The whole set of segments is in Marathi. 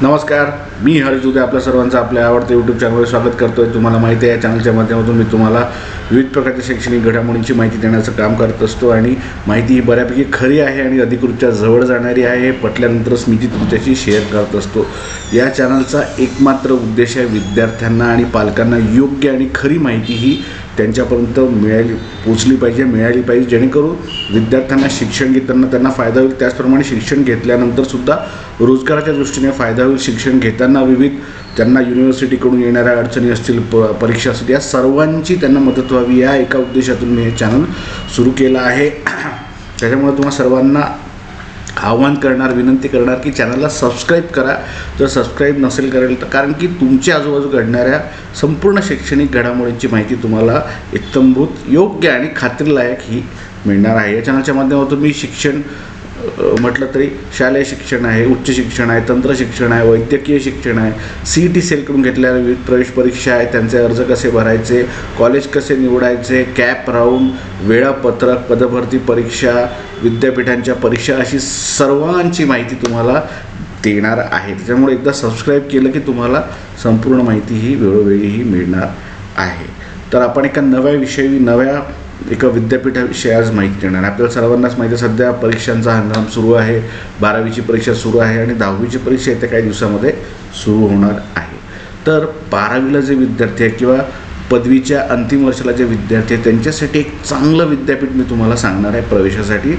नमस्कार, मी हरीश उदय आपल्या सर्वांचं आपल्या आवडत्या यूट्यूब चॅनलवर स्वागत करतो आहे। तुम्हाला माहिती आहे, या चॅनलच्या माध्यमातून मी तुम्हाला विविध प्रकारच्या शैक्षणिक घडामोडींची माहिती देण्याचं काम करत असतो आणि माहिती ही बऱ्यापैकी खरी आहे आणि अधिकृतच्या जवळ जाणारी आहे। हे पटल्यानंतरच मी ती तुमच्याशी शेअर करत असतो। या चॅनलचा एकमात्र उद्देश आहे विद्यार्थ्यांना आणि पालकांना योग्य आणि खरी माहिती ही त्यांच्यापर्यंत पोचली पाहिजे, जेणेकरून विद्यार्थ्यांना शिक्षण घेताना त्यांना फायदा होईल। त्याचप्रमाणे शिक्षण घेतल्यानंतरसुद्धा रोजगाराच्या दृष्टीने फायदा होईल। शिक्षण घेताना विविध त्यांना युनिव्हर्सिटीकडून येणाऱ्या अडचणी असतील, परीक्षा असतील, या सर्वांची त्यांना मदत व्हावी, या एका उद्देशातून मी हे चॅनल सुरू केलं आहे। त्याच्यामुळे तुम्हा सर्वांना आव्हान करणार, विनंती करणार की चॅनलला सबस्क्राईब करा जर सबस्क्राईब नसेल करेल तर, कारण की तुमच्या आजूबाजू घडणाऱ्या संपूर्ण शैक्षणिक घडामोडींची माहिती तुम्हाला इत्थंभूत, योग्य आणि खात्रीलायक ही मिळणार आहे। या चॅनलच्या माध्यमातून मी शिक्षण म्हटलं तरी शालेय शिक्षण आहे, उच्च शिक्षण आहे, तंत्र शिक्षण आहे, वैद्यकीय शिक्षण आहे, CET सेलकडून घेतलेल्या विविध प्रवेश परीक्षा आहे, त्यांचे अर्ज कसे भरायचे, कॉलेज कसे निवडायचे, कॅप राऊंड, वेळापत्रक, पदभरती परीक्षा, विद्यापीठांच्या परीक्षा, अशी सर्वांची माहिती तुम्हाला देणार आहे। त्याच्यामुळे एकदा सबस्क्राईब केलं की तुम्हाला संपूर्ण माहिती ही वेळोवेळी मिळणार आहे। तर आपण एका नव्या विषयी, एका विद्यापीठाविषयी आज माहिती देणार आहे। आपल्याला सर्वांनाच माहिती आहे, सध्या परीक्षांचा हंगाम सुरू आहे। 12वीची परीक्षा सुरू आहे आणि 10वीची परीक्षा येत्या काही दिवसामध्ये सुरू होणार आहे। तर 12वीला जे विद्यार्थी आहेत किंवा पदवीच्या अंतिम वर्षाला जे विद्यार्थी आहेत त्यांच्यासाठी एक चांगलं विद्यापीठ मी तुम्हाला सांगणार आहे। प्रवेशासाठी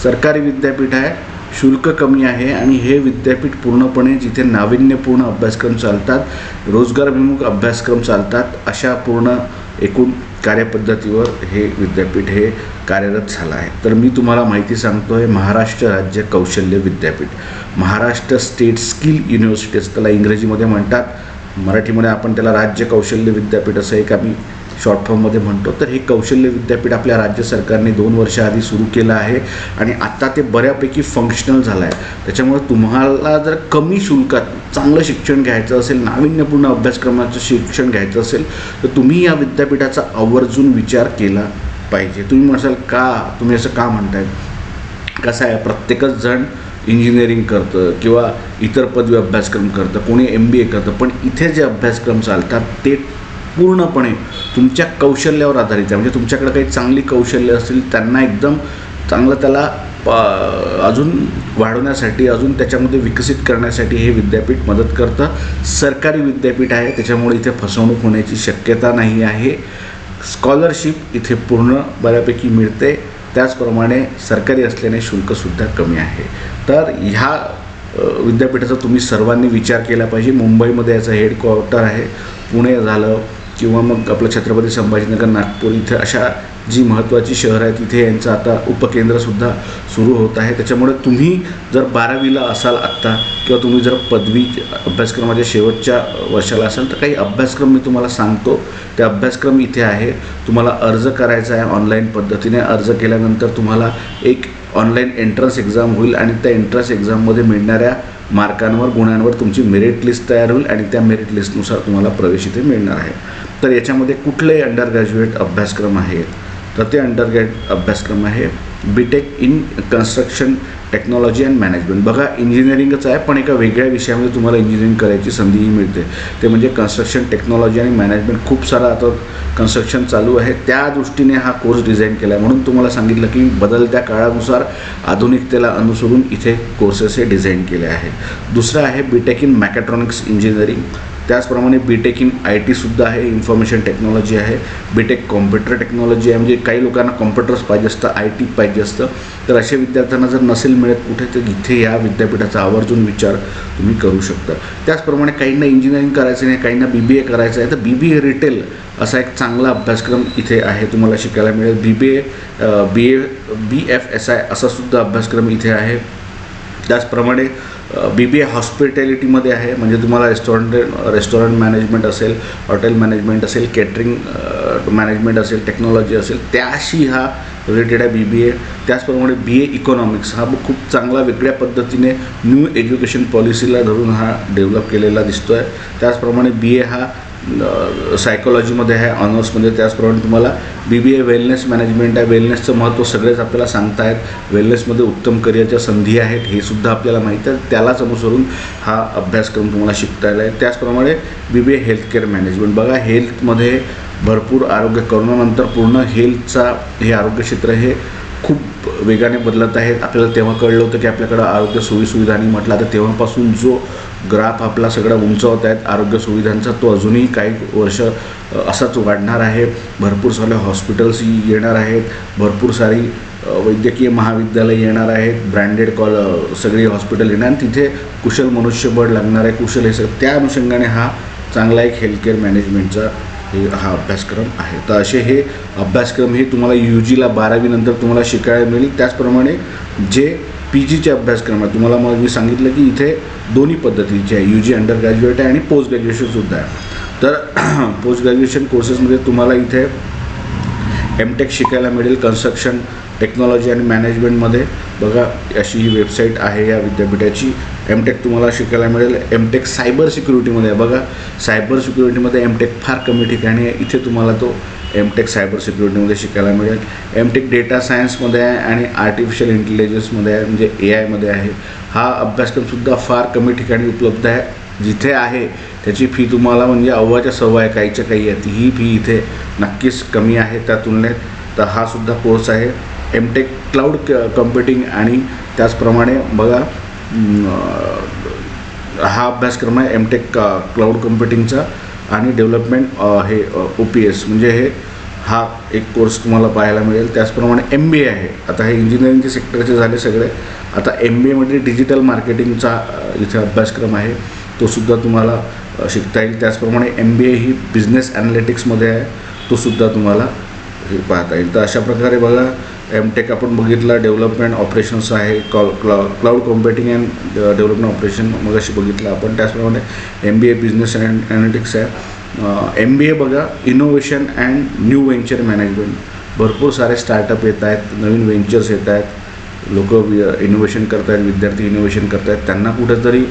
सरकारी विद्यापीठ आहे, शुल्क कमी आहे आणि हे विद्यापीठ पूर्णपणे जिथे नाविन्यपूर्ण अभ्यासक्रम चालतात, रोजगारभिमुख अभ्यासक्रम चालतात, अशा पूर्ण एकूण कार्यपद्धतीवर हे विद्यापीठ हे कार्यरत झालं आहे। तर मी तुम्हाला माहिती सांगतो आहे, महाराष्ट्र राज्य कौशल्य विद्यापीठ, महाराष्ट्र स्टेट स्किल युनिव्हर्सिटी असं त्याला इंग्रजीमध्ये म्हणतात, मराठीमध्ये आपण त्याला राज्य कौशल्य विद्यापीठ असं एक आम्ही शॉर्ट फॉर्ममध्ये म्हणतो। तर हे कौशल्य विद्यापीठ आपल्या राज्य सरकारने 2 वर्ष आधी सुरू केलं आहे आणि आत्ता ते बऱ्यापैकी फंक्शनल झालं आहे। त्याच्यामुळे तुम्हाला जर कमी शुल्कात चांगलं शिक्षण घ्यायचं असेल, नाविन्यपूर्ण अभ्यासक्रमाचं शिक्षण घ्यायचं असेल तर तुम्ही या विद्यापीठाचा आवर्जून विचार केला पाहिजे। तुम्ही म्हणाल तुम्ही असं का म्हणताय? कसं आहे, प्रत्येकच जण इंजिनिअरिंग करतं किंवा इतर पदवी अभ्यासक्रम करतं, कोणी MBA करतं, पण इथे जे अभ्यासक्रम चालतात ते पूर्णपणे तुमच्या कौशल्यावर आधारित आहे। म्हणजे तुमच्याकडे काही चांगली कौशल्य असतील त्यांना एकदम चांगलं त्याला अजून वाढवण्यासाठी, अजून त्याच्यामध्ये विकसित करण्यासाठी हे विद्यापीठ मदत करतं। सरकारी विद्यापीठ आहे, त्याच्यामुळे इथे फसवणूक होण्याची शक्यता नाही आहे। स्कॉलरशिप इथे पूर्ण बऱ्यापैकी मिळते, त्याचप्रमाणे सरकारी असल्याने शुल्कसुद्धा कमी आहे। तर ह्या विद्यापीठाचा तुम्ही सर्वांनी विचार केला पाहिजे। मुंबईमध्ये याचं हेडक्वार्टर आहे, पुणे झालं किंवा मग आपलं छत्रपती संभाजीनगर, नागपूर, इथे अशा जी महत्त्वाची शहरं आहेत तिथे यांचं आता उपकेंद्रसुद्धा सुरू होत आहे। त्याच्यामुळे तुम्ही जर 12वीला असाल आत्ता किंवा तुम्ही जर पदवी अभ्यासक्रमाच्या शेवटच्या वर्षाला असाल तर काही अभ्यासक्रम मी तुम्हाला सांगतो, ते अभ्यासक्रम इथे आहे। तुम्हाला अर्ज करायचा आहे ऑनलाईन पद्धतीने। अर्ज केल्यानंतर तुम्हाला एक ऑनलाईन एंट्रन्स एक्झाम होईल आणि त्या एंट्रन्स एक्झाममध्ये मिळणाऱ्या मार्कांवर, गुणांवर तुमची मेरिट लिस्ट तयार होईल आणि त्या मेरिट लिस्टनुसार तुम्हाला प्रवेश इथे मिळणार आहे। तर याच्यामध्ये कुठलेही अंडर ग्रॅज्युएट अभ्यासक्रम आहेत तर ते अंडर ग्रॅज्युएट अभ्यासक्रम आहे BTech in construction technology and management. बघा, इंजिनिअरिंगच आहे पण एका वेगळ्या विषयामध्ये तुम्हाला इंजिनिअरिंग करायची संधीही मिळते, ते म्हणजे कन्स्ट्रक्शन टेक्नॉलॉजी आणि मॅनेजमेंट। खूप सारा आता कन्स्ट्रक्शन चालू आहे, त्या दृष्टीने हा कोर्स डिझाईन केला आहे। म्हणून तुम्हाला सांगितलं की बदलत्या काळानुसार आधुनिकतेला अनुसरून इथे कोर्सेस हे डिझाईन केले आहेत। दुसरं आहे BTech इन मॅकॅट्रॉनिक्स इंजिनिअरिंग, त्याचप्रमाणे BTech इन IT सुद्धा आहे, इन्फॉर्मेशन टेक्नॉलॉजी आहे। BTech कॉम्प्युटर टेक्नॉलॉजी आहे, म्हणजे काही लोकांना कॉम्प्युटर्स पाहिजे असतं, IT पाहिजे असतं, तर अशा विद्यार्थ्यांना जर नसेल मिळत कुठे तर इथे या विद्यापीठाचा आवर्जून विचार तुम्ही करू शकता। त्याचप्रमाणे काहींना इंजिनिअरिंग करायचं नाही, काहींना BBA करायचं आहे तर BBA रिटेल असा एक चांगला अभ्यासक्रम इथे आहे, तुम्हाला शिकायला मिळेल। BFSI असा सुद्धा अभ्यासक्रम इथे आहे। त्याचप्रमाणे BBA हॉस्पिटॅलिटीमध्ये आहे, म्हणजे तुम्हाला रेस्टॉरंट मॅनेजमेंट असेल, हॉटेल मॅनेजमेंट असेल, केटरिंग मॅनेजमेंट असेल, टेक्नॉलॉजी असेल, त्याशी हा रिलेटेड आहे BBA। त्याचप्रमाणे BA इकॉनॉमिक्स हा खूप चांगला वेगळ्या पद्धतीने न्यू एज्युकेशन पॉलिसीला धरून हा डेव्हलप केलेला दिसतो आहे। त्याचप्रमाणे BA हा सायकोलॉजीमध्ये आहे ऑनर्समध्ये. त्याचप्रमाणे तुम्हाला BBA वेलनेस मॅनेजमेंट आहे. वेलनेसचं महत्त्व सगळेच आपल्याला सांगतायत. वेलनेसमध्ये उत्तम करिअरच्या संधी आहेत हे सुद्धा आपल्याला माहीत आहे. त्यालाच अनुसरून हा अभ्यासक्रम तुम्हाला शिकता येईल. त्याचप्रमाणे BBA हेल्थकेअर मॅनेजमेंट. बघा, हेल्थमध्ये भरपूर आरोग्य, कोरोनानंतर पूर्ण हेल्थचा हे आरोग्य क्षेत्र हे खूप वेगाने बदलत आहे. आपल्याला तेव्हा कळलं होतं की आपल्याकडं आरोग्य सोयीसुविधांनी म्हटलं, तर तेव्हापासून जो ग्राफ आपला सगळा उंचावत आहेत आरोग्य सुविधांचा, तो अजूनही काही वर्ष असाच वाढणार आहे. भरपूर सारे हॉस्पिटल्स येणार आहेत, भरपूर सारी वैद्यकीय महाविद्यालय येणार आहेत, ब्रँडेड सगळी हॉस्पिटल येणार आणि तिथे कुशल मनुष्यबळ लागणार आहे, कुशल हे सगळं. त्या अनुषंगाने हा चांगला एक हेल्थकेअर मॅनेजमेंटचा हा अभ्यासक्रम आहे. तर असे हे अभ्यासक्रम हे तुम्हाला UGला 12वी नंतर तुम्हाला शिकायला मिळेल. त्याचप्रमाणे जे PGचे अभ्यासक्रम आहे, तुम्हाला मग मी सांगितलं की इथे दोन्ही पद्धतीचे आहे, UG अंडर ग्रॅज्युएट आहे आणि पोस्ट ग्रॅज्युएशनसुद्धा आहे. तर पोस्ट ग्रॅज्युएशन कोर्सेसमध्ये तुम्हाला इथे MTech शिकायला मिळेल, कन्स्ट्रक्शन टेक्नॉलॉजी आणि मॅनेजमेंटमध्ये. बघा, अशी ही वेबसाईट आहे या विद्यापीठाची. MTech तुम्हाला शिकायला मिळेल. MTech सायबर सिक्युरिटीमध्ये आहे. बघा, सायबर सिक्युरिटीमध्ये MTech फार कमी ठिकाणी आहे, इथे तुम्हाला तो MTech सायबर सिक्युरिटीमध्ये शिकायला मिळेल. MTech डेटा सायन्समध्ये आहे आणि आर्टिफिशियल इंटेलिजन्समध्ये आहे, म्हणजे AI मध्ये आहे. हा अभ्यासक्रमसुद्धा फार कमी ठिकाणी उपलब्ध आहे. जिथे आहे त्याची फी तुम्हाला म्हणजे अव्वाच्या सव्वा आहे, काहीच्या काही आहे. ही फी इथे नक्कीच कमी आहे त्या तुलनेत. तर हा सुद्धा कोर्स आहे MTech क्लाउड कम्प्युटिंग. आणि त्याचप्रमाणे बघा, हा अभ्यासक्रम आहे MTech क्लाउड कम्प्युटिंगचा आणि डेव्हलपमेंट हे OPS, म्हणजे हा एक कोर्स तुम्हाला पाहायला मिळेल. त्याचप्रमाणे MBA आहे. आता हे इंजिनिअरिंगचे सेक्टरचे झाले सगळे. आता MBAमध्ये डिजिटल मार्केटिंगचा इथे अभ्यासक्रम आहे, तो सुद्धा तुम्हाला शिकता येईल. त्याचप्रमाणे MBA ही बिझनेस ॲनालिटिक्समध्ये आहे, तो सुद्धा तुम्हाला हे पाहता येईल. तर अशा प्रकारे बघा, MTech आपण बघितलं, डेव्हलपमेंट ऑपरेशन्स आहे, cloud computing and development operation मग अशी बघितलं आपण. त्याचप्रमाणे MBA बिझनेस ॲनालिटिक्स आहे. MBA बघा, innovation and new venture management. भरपूर सारे स्टार्टअप येत आहेत, नवीन व्हेंचर्स येत आहेत, लोक इनोव्हेशन करत आहेत, विद्यार्थी इनोव्हेशन करत आहेत, त्यांना कुठेतरी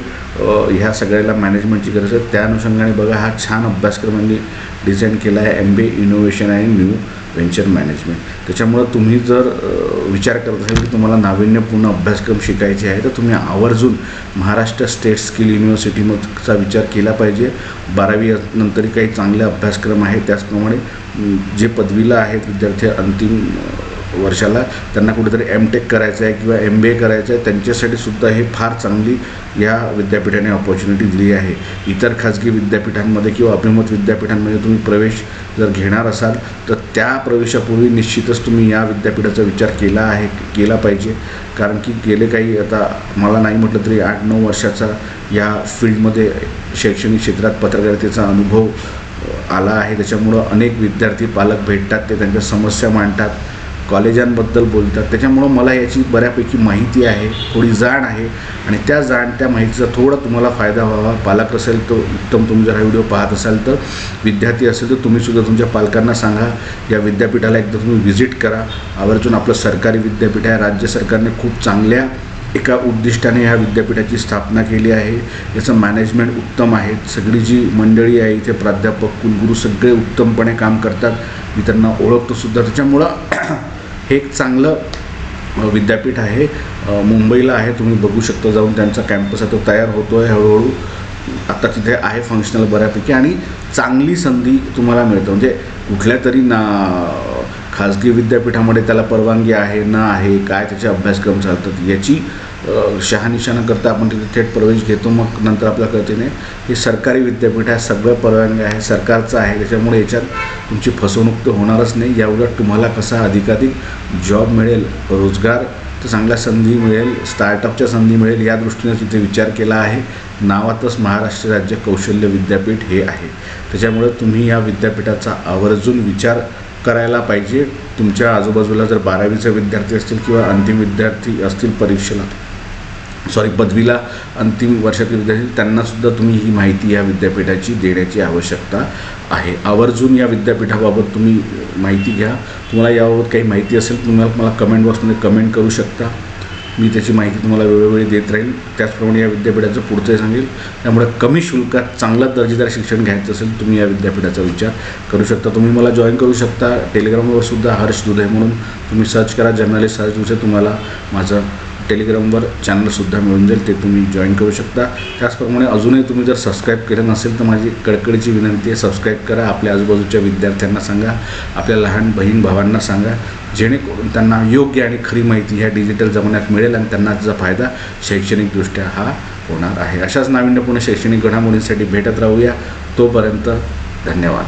ह्या सगळ्याला मॅनेजमेंटची गरज आहे. त्या अनुषंगाने बघा, हा छान अभ्यासक्रमांनी डिझाईन केला आहे, MBA इनोव्हेशन आणि न्यू व्हेंचर मॅनेजमेंट. त्याच्यामुळं तुम्ही जर विचार करत असाल की तुम्हाला नाविन्यपूर्ण अभ्यासक्रम शिकायचे आहे, तर तुम्ही आवर्जून महाराष्ट्र स्टेट स्किल युनिव्हर्सिटीचा विचार केला पाहिजे. 12वी नंतरही काही चांगले अभ्यासक्रम आहेत. त्याचप्रमाणे जे पदवीला आहेत विद्यार्थी अंतिम वर्षाला, त्यांना कुठेतरी MTech करायचं आहे किंवा MBA करायचं आहे, त्यांच्यासाठी सुद्धा हे फार चांगली या विद्यापीठाने ऑपॉर्च्युनिटी दिली आहे. इतर खाजगी विद्यापीठांमध्ये किंवा अभिमत विद्यापीठांमध्ये तुम्ही प्रवेश जर घेणार असाल, तर त्या प्रवेशापूर्वी निश्चितच तुम्ही या विद्यापीठाचा विचार केला पाहिजे. कारण की गेले काही, आता मला नाही म्हटलं तरी 8-9 वर्षाचा या फील्डमध्ये शैक्षणिक क्षेत्रात पत्रकारितेचा अनुभव आला आहे. त्याच्यामुळं अनेक विद्यार्थी पालक भेटतात, ते त्यांच्या समस्या मांडतात, कॉलेजांबद्दल बोलतात. त्याच्यामुळं मला याची बऱ्यापैकी माहिती आहे, थोडी जाण आहे आणि त्या माहितीचा थोडा तुम्हाला फायदा व्हावा. पालक असेल तर उत्तम, तुम्ही जर हा व्हिडिओ पाहत असाल तर. विद्यार्थी असेल तर तुम्हीसुद्धा तुमच्या पालकांना सांगा, या विद्यापीठाला एकदा तुम्ही व्हिजिट करा. आवर्जून आपलं सरकारी विद्यापीठ आहे, राज्य सरकारने खूप चांगल्या एका उद्दिष्टाने ह्या विद्यापीठाची स्थापना केली आहे. याचं मॅनेजमेंट उत्तम आहे. सगळी जी मंडळी आहे इथे, प्राध्यापक, कुलगुरू सगळे उत्तमपणे काम करतात. मी त्यांना ओळखतोसुद्धा. त्याच्यामुळं हे एक चांगलं विद्यापीठ आहे. मुंबईला आहे, तुम्ही बघू शकता जाऊन. त्यांचा कॅम्पस आहे, तो तयार होतो आहे हळूहळू. आता तिथे आहे फंक्शनल बऱ्यापैकी आणि चांगली संधी तुम्हाला मिळतं. म्हणजे कुठल्या तरी खाजगी विद्यापीठामध्ये त्याला परवानगी आहे ना आहे, काय त्याचे अभ्यासक्रम चालतात, याची शहानिशा न करता आपण तिथे थेट प्रवेश घेतो. मग नंतर आपल्याला कळते नाही, हे सरकारी विद्यापीठ आहे, सगळं परवानगी आहे, सरकारचं आहे. त्याच्यामुळे याच्यात तुमची फसवणूक तर होणारच नाही. याउलट तुम्हाला कसा अधिकाधिक जॉब मिळेल, रोजगार तर चांगल्या संधी मिळेल, स्टार्टअपच्या संधी मिळेल, या दृष्टीने तिथे विचार केला आहे. नावातच महाराष्ट्र राज्य कौशल्य विद्यापीठ हे आहे. त्याच्यामुळे तुम्ही या विद्यापीठाचा आवर्जून विचार करायला पाहिजे. तुमच्या आजूबाजूला जर 12वीचे विद्यार्थी असतील किंवा अंतिम विद्यार्थी असतील पदवीला अंतिम वर्षातील विद्यार्थी, त्यांनासुद्धा तुम्ही ही माहिती या विद्यापीठाची देण्याची आवश्यकता आहे. आवर्जून या विद्यापीठाबाबत तुम्ही माहिती घ्या. तुम्हाला याबाबत काही माहिती असेल तुम्हाला मला कमेंट बॉक्समध्ये कमेंट करू शकता. मी त्याची माहिती तुम्हाला वेळोवेळी देत राहील. त्याचप्रमाणे या विद्यापीठाचं पुढचंही सांगेल. त्यामुळे कमी शुल्कात चांगलं दर्जेदार शिक्षण घ्यायचं असेल तुम्ही या विद्यापीठाचा विचार करू शकता. तुम्ही मला जॉईन करू शकता. टेलिग्रामवर सुद्धा हर्ष दुधे म्हणून तुम्ही सर्च करा, जर्नलिस्ट हर्ष दुधे, तुम्हाला माझं टेलिग्रामवर चॅनलसुद्धा मिळून जाईल, ते तुम्ही जॉईन करू शकता. त्याचप्रमाणे अजूनही तुम्ही जर सबस्क्राईब केलं नसेल तर माझी कळकळीची विनंती आहे, सबस्क्राईब करा. आपल्या आजूबाजूच्या विद्यार्थ्यांना सांगा, आपल्या लहान बहीण भावांना सांगा, जेणेकरून त्यांना योग्य आणि खरी माहिती ह्या डिजिटल जमान्यात मिळेल आणि त्यांना त्याचा फायदा शैक्षणिकदृष्ट्या हा होणार आहे. अशाच नाविन्यपूर्ण शैक्षणिक घडामोडींसाठी भेटत राहूया. तोपर्यंत धन्यवाद.